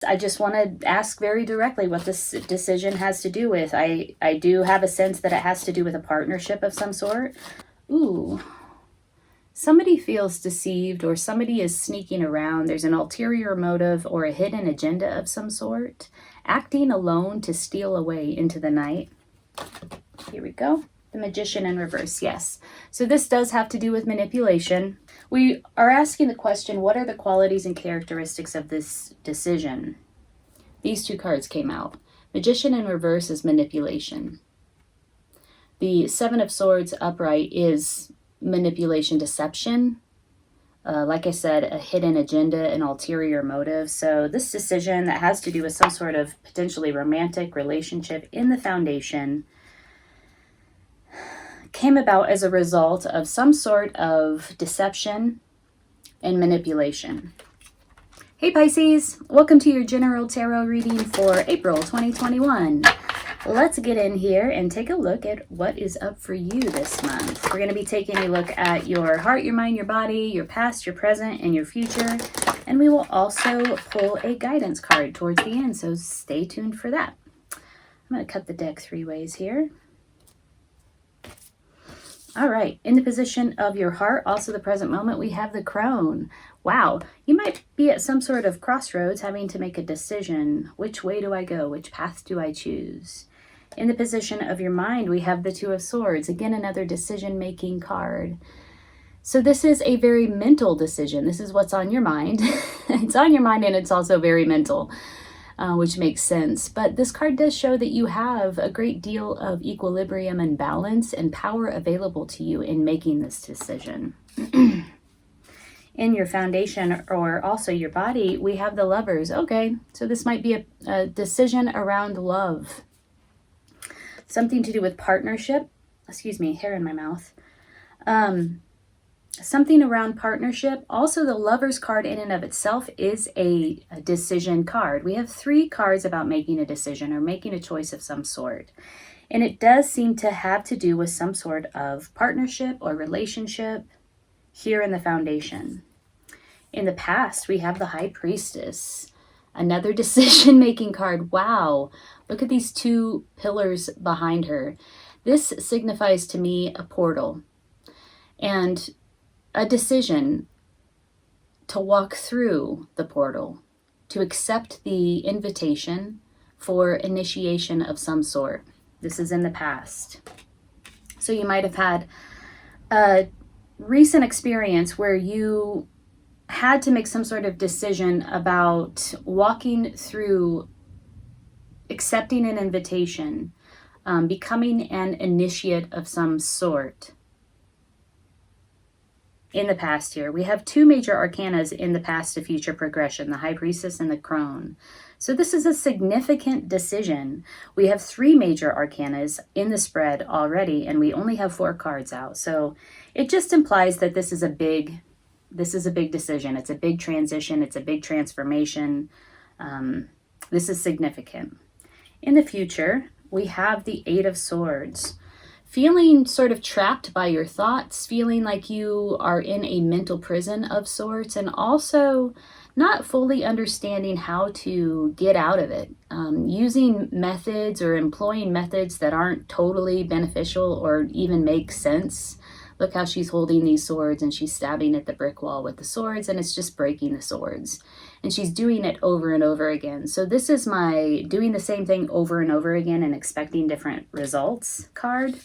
I just want to ask very directly what this decision has to do with. I do have a sense that it has to do with a partnership of some sort. Ooh. Somebody feels deceived or somebody is sneaking around. There's an ulterior motive or a hidden agenda of some sort. Acting alone to steal away into the night. Here we go. The Magician in reverse, yes. So this does have to do with manipulation. We are asking the question, what are the qualities and characteristics of this decision? These two cards came out. Magician in reverse is manipulation. The Seven of Swords upright is manipulation, deception. Like I said, a hidden agenda, an ulterior motive. So this decision that has to do with some sort of potentially romantic relationship in the foundation came about as a result of some sort of deception and manipulation. Hey Pisces, welcome to your general tarot reading for April 2021. Let's get in here and take a look at what is up for you this month. We're going to be taking a look at your heart, your mind, your body, your past, your present, and your future. And we will also pull a guidance card towards the end, so stay tuned for that. I'm going to cut the deck 3 ways here. All right, in the position of your heart, also the present moment, we have the Crone. Wow, you might be at some sort of crossroads having to make a decision. Which way do I go? Which path do I choose? In the position of your mind, we have the Two of Swords. Again, another decision-making card. So this is a very mental decision. This is what's on your mind. It's on your mind and it's also very mental. Which makes sense. But this card does show that you have a great deal of equilibrium and balance and power available to you in making this decision. In your foundation or also your body, we have the Lovers. Okay, so this might be a decision around love. Something to do with partnership. Excuse me, hair in my mouth. Something around partnership. Also, the Lovers card in and of itself is a decision card. We have 3 cards about making a decision or making a choice of some sort. And it does seem to have to do with some sort of partnership or relationship here in the foundation. In the past, we have the High Priestess. Another decision-making card. Wow. Look at these 2 pillars behind her. This signifies to me a portal. And a decision to walk through the portal, to accept the invitation for initiation of some sort. This is in the past. So you might have had a recent experience where you had to make some sort of decision about walking through accepting an invitation, becoming an initiate of some sort. In the past here, we have 2 major arcanas in the past to future progression, the High Priestess and the Crone. So this is a significant decision. We have 3 major arcanas in the spread already, and we only have 4 cards out. So it just implies that this is a big decision. It's a big transition. It's a big transformation. This is significant. In the future, we have the 8 of Swords. Feeling sort of trapped by your thoughts, feeling like you are in a mental prison of sorts, and also not fully understanding how to get out of it. Using methods or employing methods that aren't totally beneficial or even make sense. Look how she's holding these swords and she's stabbing at the brick wall with the swords and it's just breaking the swords. And she's doing it over and over again. So this is my doing the same thing over and over again and expecting different results card.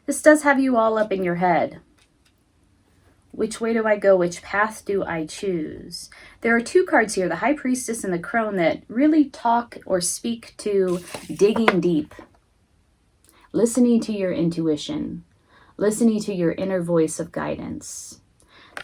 This does have you all up in your head. Which way do I go? Which path do I choose? There are 2 cards here, the High Priestess and the Crone, that really talk or speak to digging deep. Listening to your intuition. Listening to your inner voice of guidance.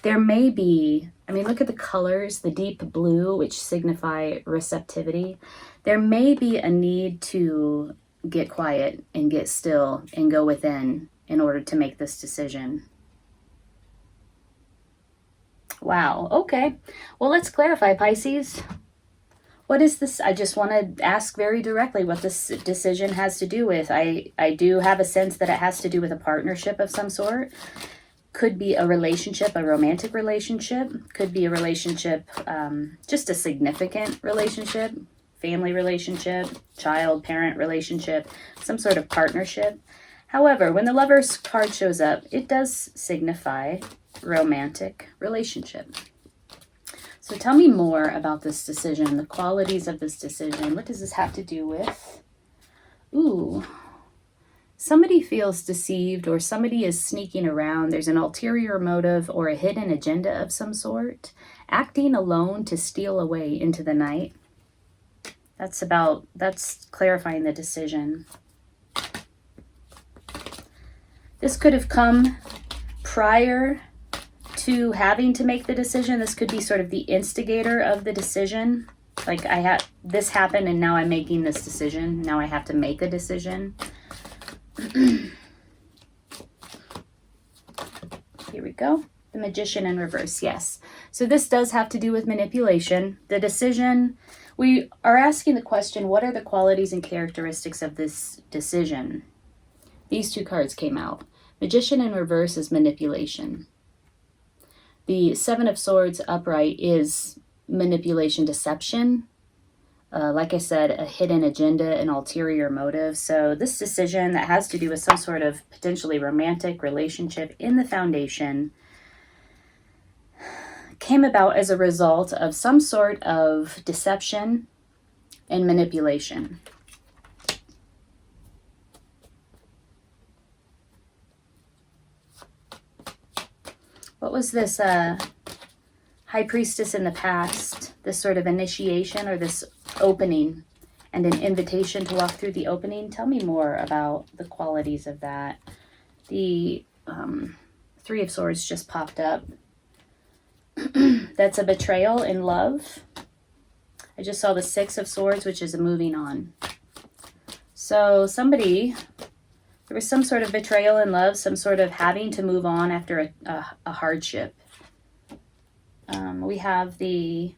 There may be, look at the colors, the deep blue, which signify receptivity. There may be a need to get quiet and get still and go within in order to make this decision. Wow, okay. Well, let's clarify, Pisces. What is this? I just want to ask very directly what this decision has to do with. I do have a sense that it has to do with a partnership of some sort. Could be a relationship, a romantic relationship. Could be a relationship, just a significant relationship, family relationship, child-parent relationship, some sort of partnership. However, when the Lovers card shows up, it does signify romantic relationship. So tell me more about this decision, the qualities of this decision. What does this have to do with? Ooh, somebody feels deceived, or somebody is sneaking around. There's an ulterior motive or a hidden agenda of some sort. Acting alone to steal away into the night. That's clarifying the decision. This could have come prior to having to make the decision. This could be sort of the instigator of the decision. Like, this happened and now I'm making this decision. Now I have to make a decision. Here we go. The Magician in reverse, yes. So this does have to do with manipulation. The decision, we are asking the question, what are the qualities and characteristics of this decision? These two cards came out. Magician in reverse is manipulation. The Seven of Swords upright is manipulation, deception. Like I said, a hidden agenda, an ulterior motive. So this decision that has to do with some sort of potentially romantic relationship in the foundation came about as a result of some sort of deception and manipulation. What was this High Priestess in the past? This sort of initiation or this opening and an invitation to walk through the opening? Tell me more about the qualities of that. The Three of Swords just popped up. That's a betrayal in love. I just saw the Six of Swords, which is a moving on. So there was some sort of betrayal in love, some sort of having to move on after a hardship. We have the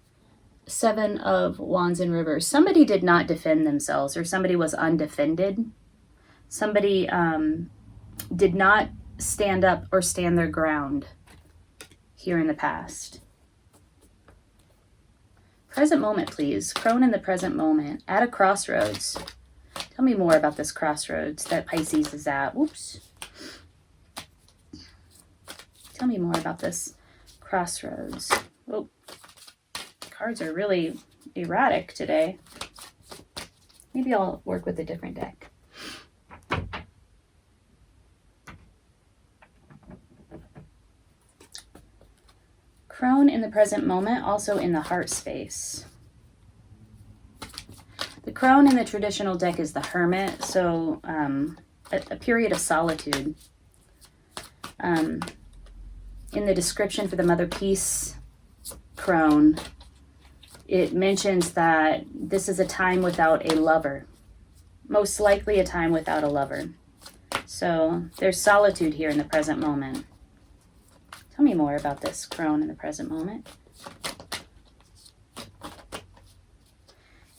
Seven of Wands in reverse. Somebody did not defend themselves, or somebody was undefended. Somebody did not stand up or stand their ground here in the past. Present moment, please. Crone in the present moment. At a crossroads. Tell me more about this crossroads that Pisces is at. Whoops. Tell me more about this crossroads. Oh, cards are really erratic today. Maybe I'll work with a different deck. Crone in the present moment, also in the heart space. The crone in the traditional deck is the Hermit, so a period of solitude. In the description for the Mother Peace crone, it mentions that this is a time without a lover. Most likely a time without a lover. So there's solitude here in the present moment. Tell me more about this crone in the present moment.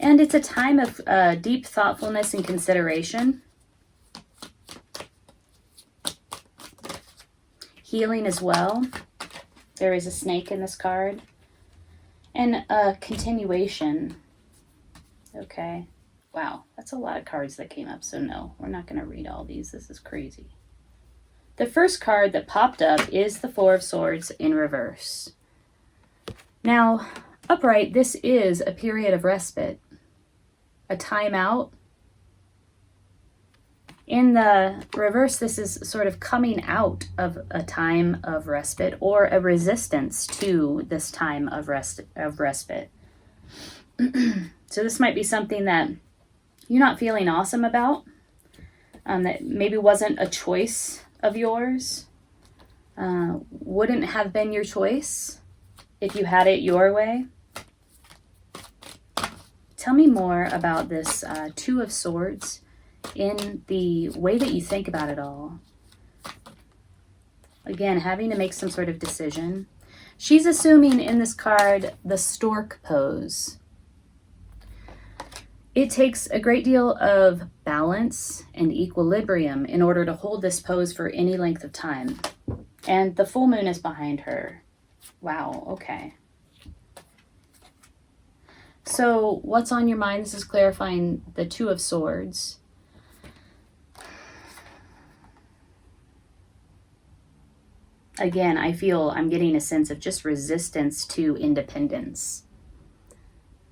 And it's a time of deep thoughtfulness and consideration. Healing as well. There is a snake in this card. And a continuation. Okay. Wow, that's a lot of cards that came up. So no, we're not going to read all these. This is crazy. The first card that popped up is the Four of Swords in reverse. Now, upright, this is a period of respite. A time out. In the reverse, this is sort of coming out of a time of respite or a resistance to this time of respite. So this might be something that you're not feeling awesome about, that maybe wasn't a choice of yours, wouldn't have been your choice if you had it your way. Tell me more about this Two of Swords in the way that you think about it all. Again, having to make some sort of decision. She's assuming in this card the stork pose. It takes a great deal of balance and equilibrium in order to hold this pose for any length of time. And the full moon is behind her. Wow, okay. So what's on your mind? This is clarifying the Two of Swords. Again, I feel I'm getting a sense of just resistance to independence.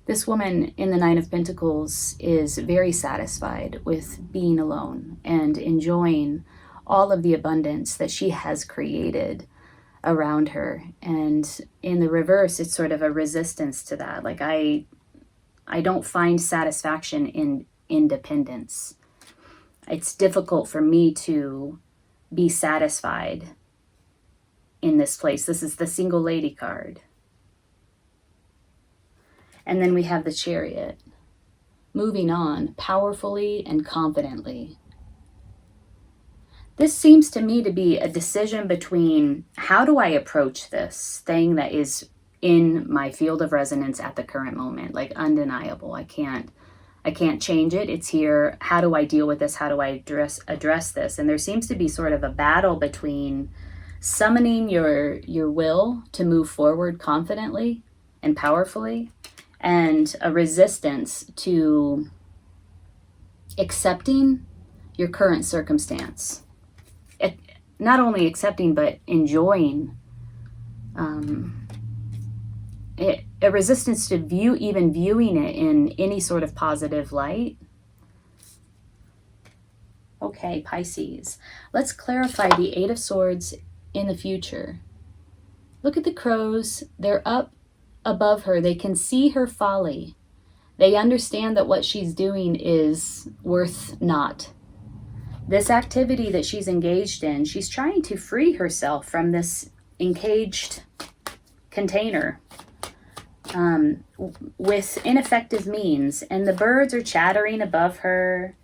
This woman in the Nine of Pentacles is very satisfied with being alone and enjoying all of the abundance that she has created around her. And in the reverse, it's sort of a resistance to that. Like I don't find satisfaction in independence. It's difficult for me to be satisfied in this place. This is the Single Lady card. And then we have the Chariot. Moving on powerfully and confidently. This seems to me to be a decision between how do I approach this thing that is in my field of resonance at the current moment, like undeniable. I can't change it. It's here. How do I deal with this? How do I address this? And there seems to be sort of a battle between summoning your will to move forward confidently and powerfully, and a resistance to accepting your current circumstance. Not only accepting, but enjoying. A resistance to even viewing it in any sort of positive light. Okay, Pisces. Let's clarify the Eight of Swords in the future. Look at the crows. They're up above her. They can see her folly. They understand that what she's doing is worth naught. This activity that she's engaged in, she's trying to free herself from this encaged container with ineffective means. And the birds are chattering above her,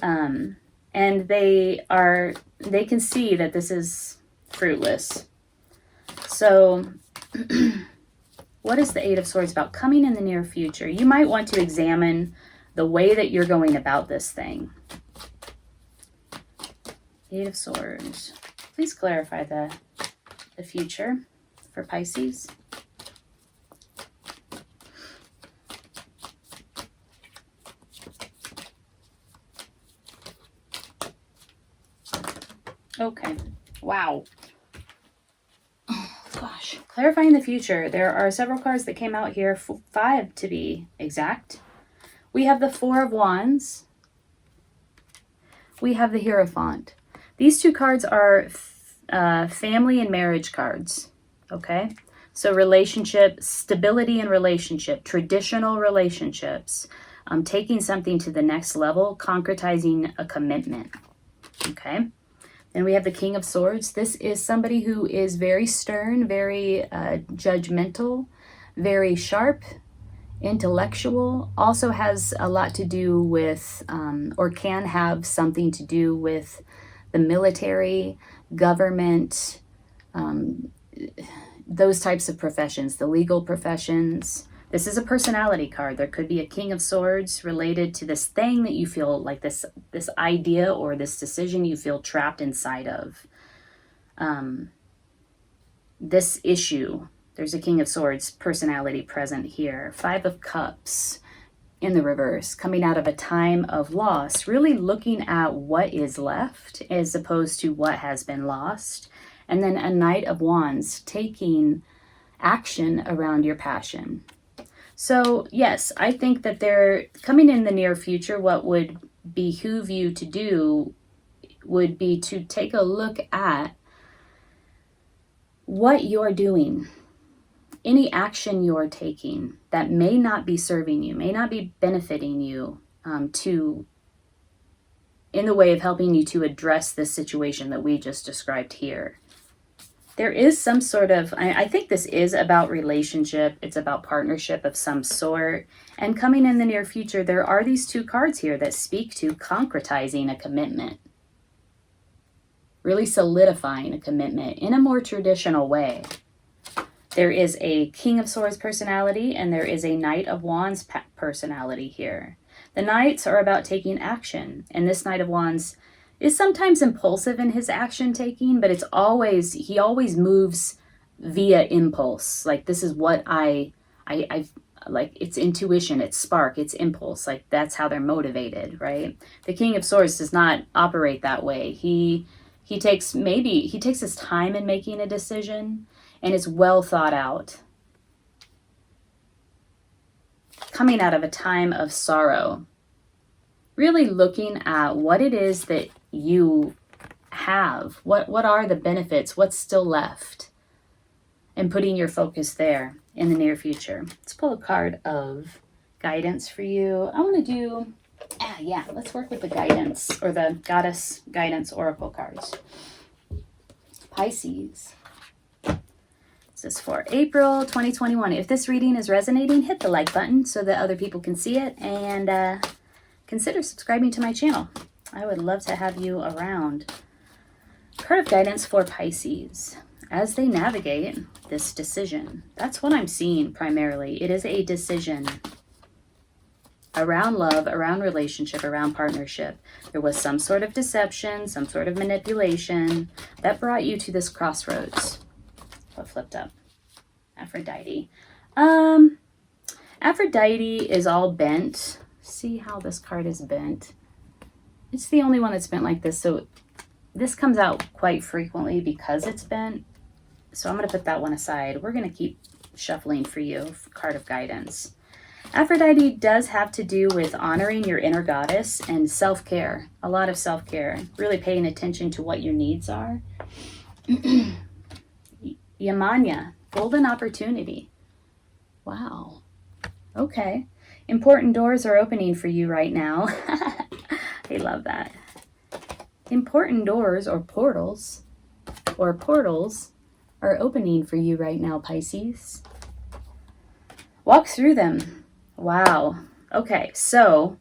and they can see that this is fruitless. So what is the Eight of Swords about coming in the near future? You might want to examine the way that you're going about this thing. Eight of Swords. Please clarify the future for Pisces. Okay. Wow. Oh, gosh. Clarifying the future. There are several cards that came out here, 5 to be exact. We have the Four of Wands. We have the Hierophant. These two cards are family and marriage cards, okay? So relationship, stability in relationship, traditional relationships, taking something to the next level, concretizing a commitment, okay? Then we have the King of Swords. This is somebody who is very stern, very judgmental, very sharp, intellectual, also has a lot to do with, or can have something to do with the military, government, those types of professions, the legal professions. This is a personality card. There could be a King of Swords related to this thing that you feel like this idea or this decision you feel trapped inside of. This issue. There's a King of Swords personality present here. Five of Cups in the reverse, coming out of a time of loss, really looking at what is left as opposed to what has been lost. And then a Knight of Wands, taking action around your passion. So yes, I think that they're coming in the near future. What would behoove you to do would be to take a look at what you're doing. Any action you're taking that may not be serving you, may not be benefiting you in the way of helping you to address this situation that we just described here. There is some sort of, I think this is about relationship. It's about partnership of some sort. And coming in the near future, there are these two cards here that speak to concretizing a commitment. Really solidifying a commitment in a more traditional way. There is a King of Swords personality and there is a Knight of Wands personality here. The Knights are about taking action, and this Knight of Wands is sometimes impulsive in his action taking, but he always moves via impulse. Like, this is what I like, it's intuition, it's spark, it's impulse. Like, that's how they're motivated, right? The King of Swords does not operate that way. He takes his time in making a decision, and it's well thought out. Coming out of a time of sorrow, really looking at what it is that you have, what are the benefits, what's still left, and putting your focus there in the near future. Let's pull a card of guidance for you. I want to do, let's work with the guidance, or the Goddess Guidance Oracle cards. Pisces. This is for April 2021. If this reading is resonating, hit the like button so that other people can see it, and consider subscribing to my channel. I would love to have you around. Card of guidance for Pisces as they navigate this decision. That's what I'm seeing primarily. It is a decision around love, around relationship, around partnership. There was some sort of deception, some sort of manipulation that brought you to this crossroads. What flipped up? Aphrodite. Aphrodite is all bent. See how this card is bent? It's the only one that's bent like this, so this comes out quite frequently because it's bent. So I'm going to put that one aside. We're going to keep shuffling for you, for card of guidance. Aphrodite does have to do with honoring your inner goddess and self-care. A lot of self-care. Really paying attention to what your needs are. Yamanya, golden opportunity. Wow. Okay. Important doors are opening for you right now. I love that. Important doors or portals are opening for you right now, Pisces. Walk through them. Wow. Okay, so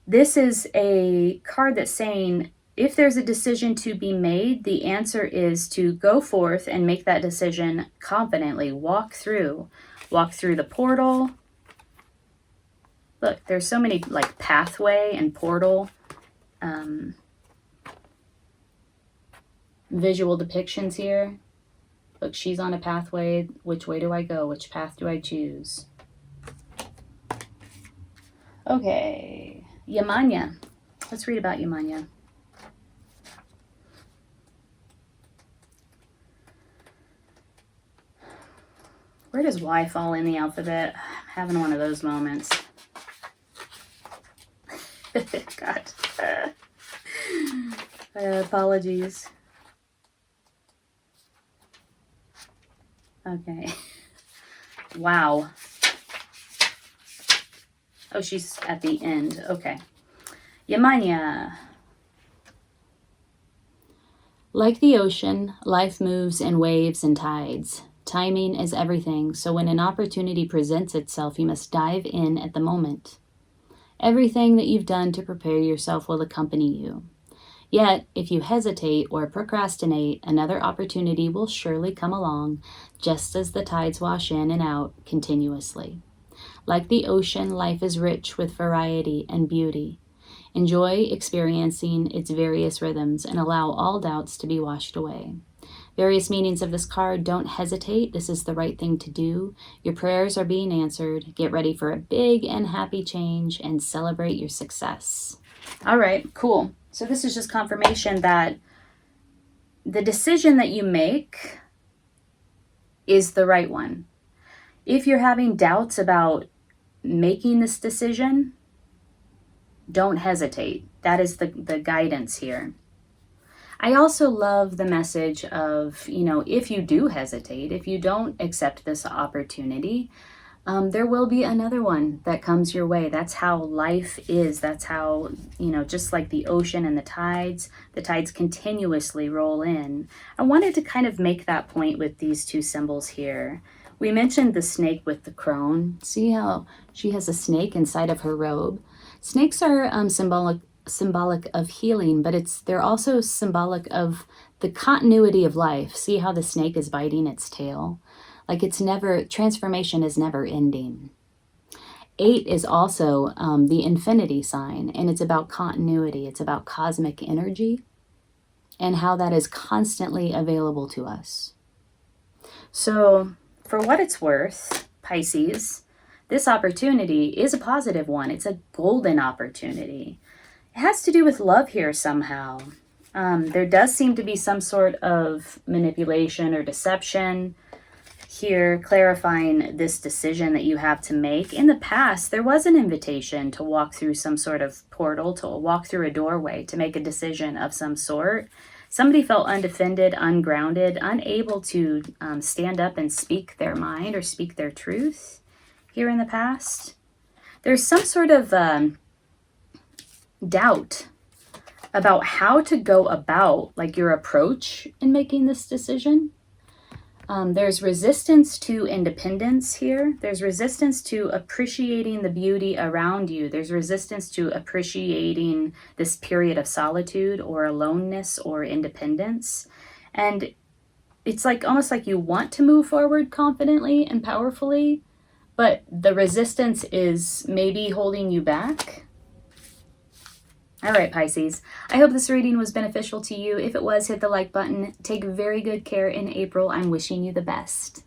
this is a card that's saying if there's a decision to be made, the answer is to go forth and make that decision confidently. Walk through the portal. Look, there's so many like pathway and portal visual depictions here. Look, she's on a pathway. Which way do I go? Which path do I choose? Okay, Yamanya. Let's read about Yamanya. Where does Y fall in the alphabet? I'm having one of those moments. God. Apologies. Okay. Wow. Oh, she's at the end. Okay. Yamanya. Like the ocean, life moves in waves and tides. Timing is everything, so when an opportunity presents itself, you must dive in at the moment. Everything that you've done to prepare yourself will accompany you. Yet, if you hesitate or procrastinate, another opportunity will surely come along, just as the tides wash in and out continuously. Like the ocean, life is rich with variety and beauty. Enjoy experiencing its various rhythms and allow all doubts to be washed away. Various meanings of this card: don't hesitate, this is the right thing to do. Your prayers are being answered. Get ready for a big and happy change and celebrate your success. All right, cool. So this is just confirmation that the decision that you make is the right one. If you're having doubts about making this decision, don't hesitate. That is the guidance here. I also love the message of, if you do hesitate, if you don't accept this opportunity, there will be another one that comes your way. That's how life is. That's how, just like the ocean and the tides continuously roll in. I wanted to kind of make that point with these two symbols here. We mentioned the snake with the crone. See how she has a snake inside of her robe? Snakes are symbolic of healing, but they're also symbolic of the continuity of life. See how the snake is biting its tail? Like transformation is never ending. 8 is also the infinity sign, and it's about continuity. It's about cosmic energy and how that is constantly available to us. So, for what it's worth, Pisces, this opportunity is a positive one. It's a golden opportunity. It has to do with love here somehow. There does seem to be some sort of manipulation or deception here, clarifying this decision that you have to make. In the past, there was an invitation to walk through some sort of portal, to walk through a doorway, to make a decision of some sort. Somebody felt undefended, ungrounded, unable to stand up and speak their mind or speak their truth here in the past. There's some sort of doubt about how to go about like your approach in making this decision. There's resistance to independence here. There's resistance to appreciating the beauty around you. There's resistance to appreciating this period of solitude or aloneness or independence. And it's like almost like you want to move forward confidently and powerfully, but the resistance is maybe holding you back. All right, Pisces, I hope this reading was beneficial to you. If it was, hit the like button. Take very good care in April. I'm wishing you the best.